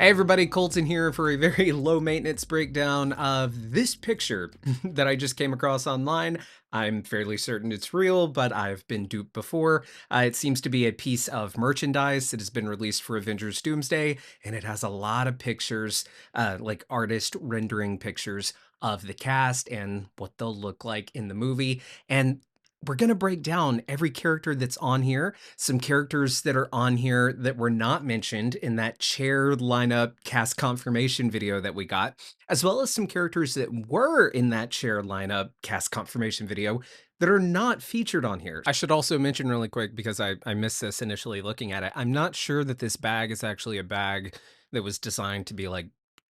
Hey everybody, Colton here for a very low maintenance breakdown of this picture that I just came across online. I'm fairly certain it's real, but I've been duped before. It seems to be a piece of merchandise that has been released for Avengers Doomsday, and it has a lot of pictures, like artist rendering pictures of the cast and what they'll look like in the movie. And we're going to break down every character that's on here, some characters that are on here that were not mentioned in that chair lineup cast confirmation video that we got, as well as some characters that were in that chair lineup cast confirmation video that are not featured on here. I should also mention really quick, because I missed this initially looking at it, I'm not sure that this bag is actually a bag that was designed to be like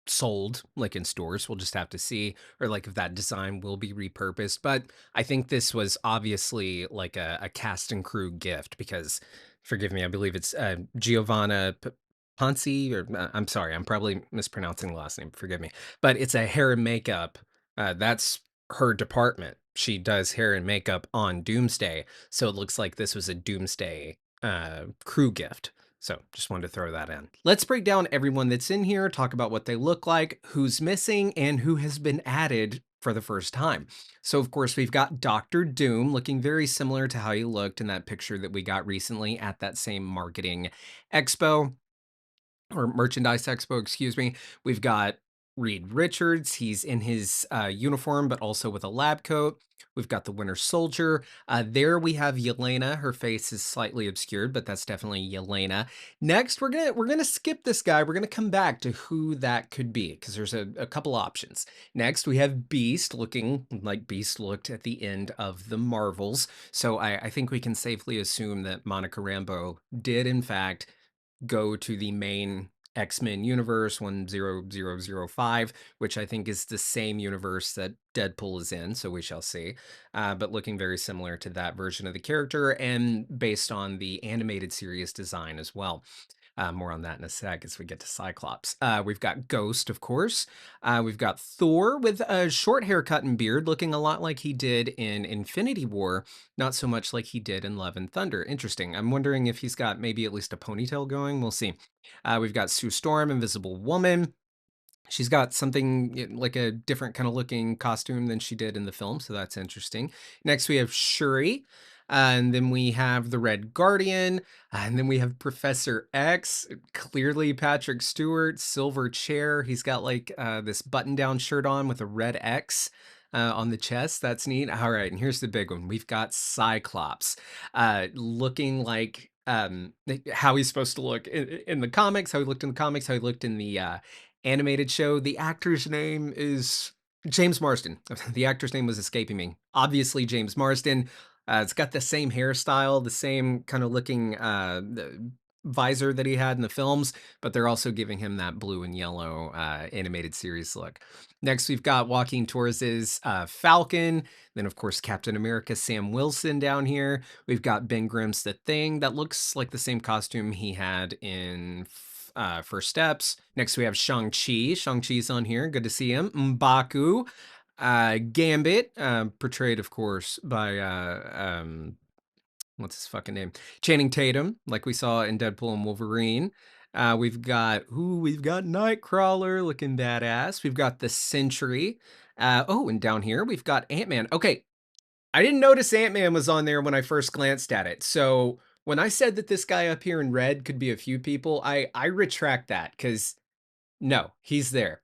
sold like in stores. We'll just have to see, or like if that design will be repurposed. But I think this was obviously like a cast and crew gift, because forgive me, I believe it's Giovanna Ponzi, or I'm sorry, I'm probably mispronouncing the last name, forgive me, but it's a hair and makeup. That's her department. She does hair and makeup on Doomsday, so it looks like this was a Doomsday crew gift. So just wanted to throw that in. Let's break down everyone that's in here, talk about what they look like, who's missing, and who has been added for the first time. So of course we've got Doctor Doom, looking very similar to how he looked in that picture that we got recently at that same marketing expo, or merchandise expo, excuse me. We've got Reed Richards. He's in his uniform, but also with a lab coat. We've got the Winter Soldier. There we have Yelena. Her face is slightly obscured, but that's definitely Yelena. Next, we're gonna skip this guy. We're gonna come back to who that could be, because there's a couple options. Next, we have Beast, looking like Beast looked at the end of the Marvels. So I think we can safely assume that Monica Rambeau did in fact go to the main X-Men universe 10005, which I think is the same universe that Deadpool is in, so we shall see. But looking very similar to that version of the character, and based on the animated series design as well. More on that in a sec as we get to Cyclops. We've got Ghost, of course. We've got Thor with a short haircut and beard, looking a lot like he did in Infinity War, not so much like he did in Love and Thunder. Interesting. I'm wondering if he's got maybe at least a ponytail going. We'll see. We've got Sue Storm, Invisible Woman. She's got something like a different kind of looking costume than she did in the film, so that's interesting. Next, we have Shuri, and then we have the Red Guardian, and then we have Professor X, clearly Patrick Stewart, silver chair. He's got like this button-down shirt on with a red X on the chest. That's neat. All right, and here's the big one. We've got Cyclops, looking like how he's supposed to look in the comics, how he looked in the comics, how he looked in the animated show. The actor's name is James Marsden. The actor's name was escaping me. Obviously, James Marsden. It's got the same hairstyle, the same kind of looking visor that he had in the films, but they're also giving him that blue and yellow animated series look. Next, we've got walking towards his Falcon. Then, of course, Captain America, Sam Wilson down here. We've got Ben Grimm's The Thing. That looks like the same costume he had in First Steps. Next, we have Shang-Chi. Shang-Chi's on here. Good to see him. M'Baku. Gambit, portrayed, of course, by what's his fucking name? Channing Tatum, like we saw in Deadpool and Wolverine. We've got Nightcrawler looking badass. We've got the Sentry. Oh, and down here we've got Ant-Man. Okay, I didn't notice Ant-Man was on there when I first glanced at it. So when I said that this guy up here in red could be a few people, I retract that, because no, he's there.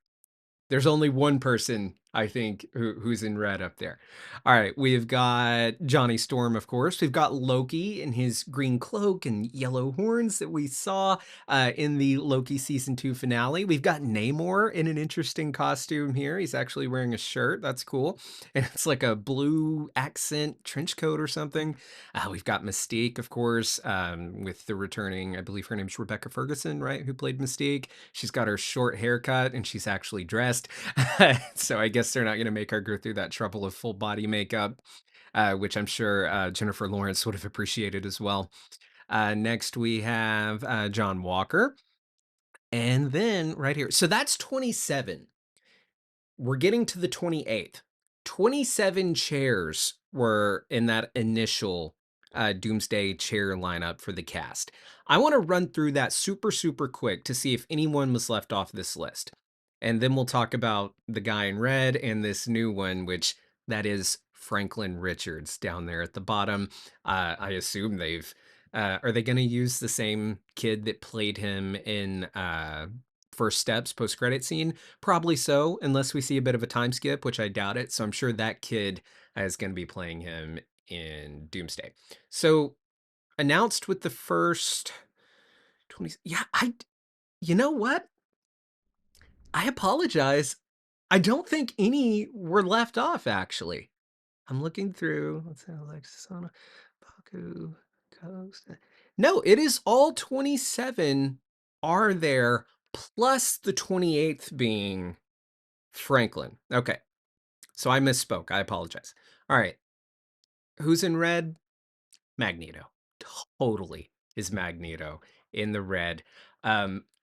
There's only one person, I think, who's in red up there. All right, we've got Johnny Storm, of course. We've got Loki in his green cloak and yellow horns that we saw in the Loki season 2 finale. We've got Namor in an interesting costume here. He's actually wearing a shirt. That's cool. And it's like a blue accent trench coat or something. We've got Mystique, of course, with the returning, I believe her name's Rebecca Ferguson, right? Who played Mystique. She's got her short haircut and she's actually dressed. So I guess they're not going to make her go through that trouble of full body makeup, which I'm sure Jennifer Lawrence would have appreciated as well. Next, we have John Walker. And then right here. So that's 27. We're getting to the 28th. 27 chairs were in that initial Doomsday chair lineup for the cast. I want to run through that super, super quick to see if anyone was left off this list. And then we'll talk about the guy in red and this new one, which that is Franklin Richards down there at the bottom. I assume are they going to use the same kid that played him in First Steps post credit scene? Probably so, unless we see a bit of a time skip, which I doubt it. So I'm sure that kid is going to be playing him in Doomsday. So announced with the first 20. Yeah, you know what? I apologize. I don't think any were left off, actually. I'm looking through. Let's say Alexis, Baku, Coast. No, it is all 27 are there, plus the 28th being Franklin. Okay. So I misspoke. I apologize. All right. Who's in red? Magneto. Totally is Magneto in the red.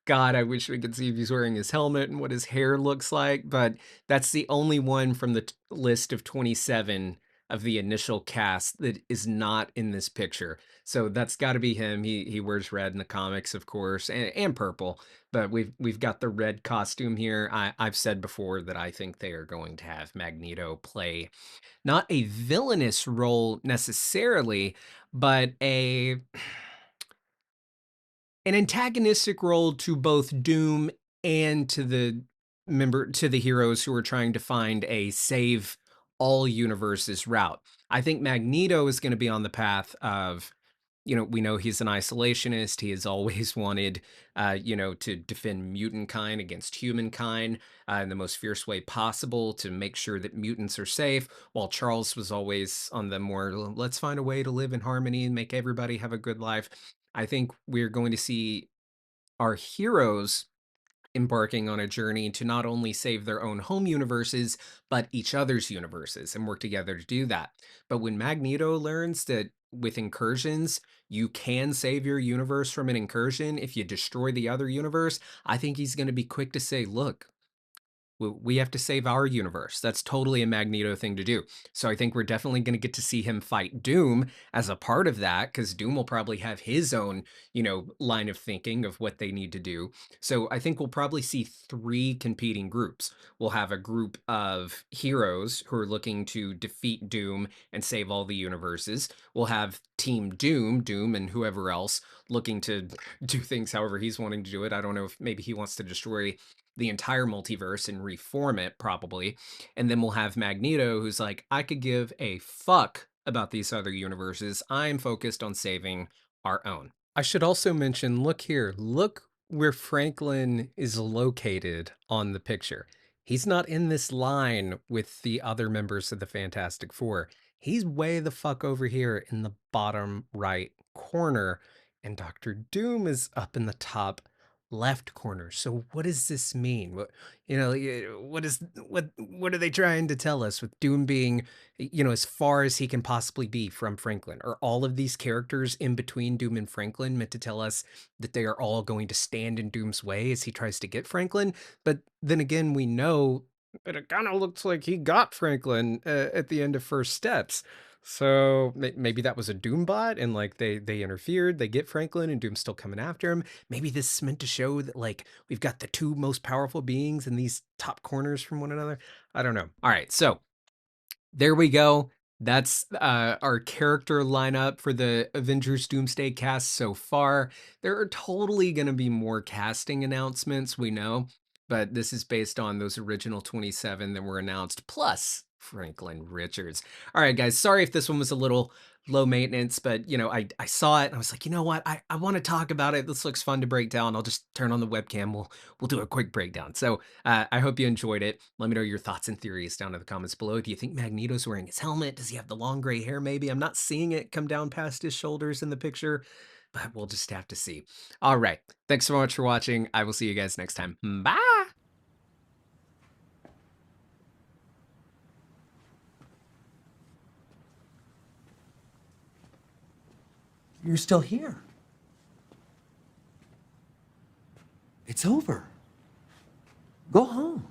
God, I wish we could see if he's wearing his helmet and what his hair looks like, but that's the only one from the list of 27 of the initial cast that is not in this picture. So that's got to be him. He wears red in the comics, of course, and purple, but we've got the red costume here. I've said before that I think they are going to have Magneto play not a villainous role necessarily, but an antagonistic role to both Doom and to the heroes who are trying to find a save all universes route. I think Magneto is going to be on the path of, we know he's an isolationist. He has always wanted, to defend mutant kind against humankind in the most fierce way possible to make sure that mutants are safe. While Charles was always on the more, let's find a way to live in harmony and make everybody have a good life. I think we're going to see our heroes embarking on a journey to not only save their own home universes, but each other's universes and work together to do that. But when Magneto learns that with incursions, you can save your universe from an incursion if you destroy the other universe, I think he's going to be quick to say, look, we have to save our universe. That's totally a Magneto thing to do. So I think we're definitely going to get to see him fight Doom as a part of that, because Doom will probably have his own, line of thinking of what they need to do. So I think we'll probably see three competing groups. We'll have a group of heroes who are looking to defeat Doom and save all the universes. We'll have Team Doom and whoever else looking to do things however he's wanting to do it. I don't know if maybe he wants to destroy the entire multiverse and reform it, probably. And then we'll have Magneto, who's like, I could give a fuck about these other universes. I'm focused on saving our own. I should also mention, look here, look where Franklin is located on the picture. He's not in this line with the other members of the Fantastic Four. He's way the fuck over here in the bottom right corner, and Doctor Doom is up in the top left corner. So what does this mean? What are they trying to tell us with Doom being, as far as he can possibly be from Franklin? Are all of these characters in between Doom and Franklin meant to tell us that they are all going to stand in Doom's way as he tries to get Franklin? But then again, we know that it kind of looks like he got Franklin at the end of First Steps. So maybe that was a Doom bot and like they interfered, they get Franklin and Doom's still coming after him. Maybe this is meant to show that like we've got the two most powerful beings in these top corners from one another. I don't know. All right, so there we go. That's our character lineup for the Avengers Doomsday cast so far. There are totally going to be more casting announcements, we know, but this is based on those original 27 that were announced, plus Franklin Richards. All right, guys, sorry if this one was a little low maintenance, but I saw it and I was like, you know what? I want to talk about it. This looks fun to break down. I'll just turn on the webcam. We'll do a quick breakdown. So I hope you enjoyed it. Let me know your thoughts and theories down in the comments below. Do you think Magneto's wearing his helmet? Does he have the long gray hair maybe? I'm not seeing it come down past his shoulders in the picture, but we'll just have to see. All right. Thanks so much for watching. I will see you guys next time. Bye. You're still here. It's over. Go home.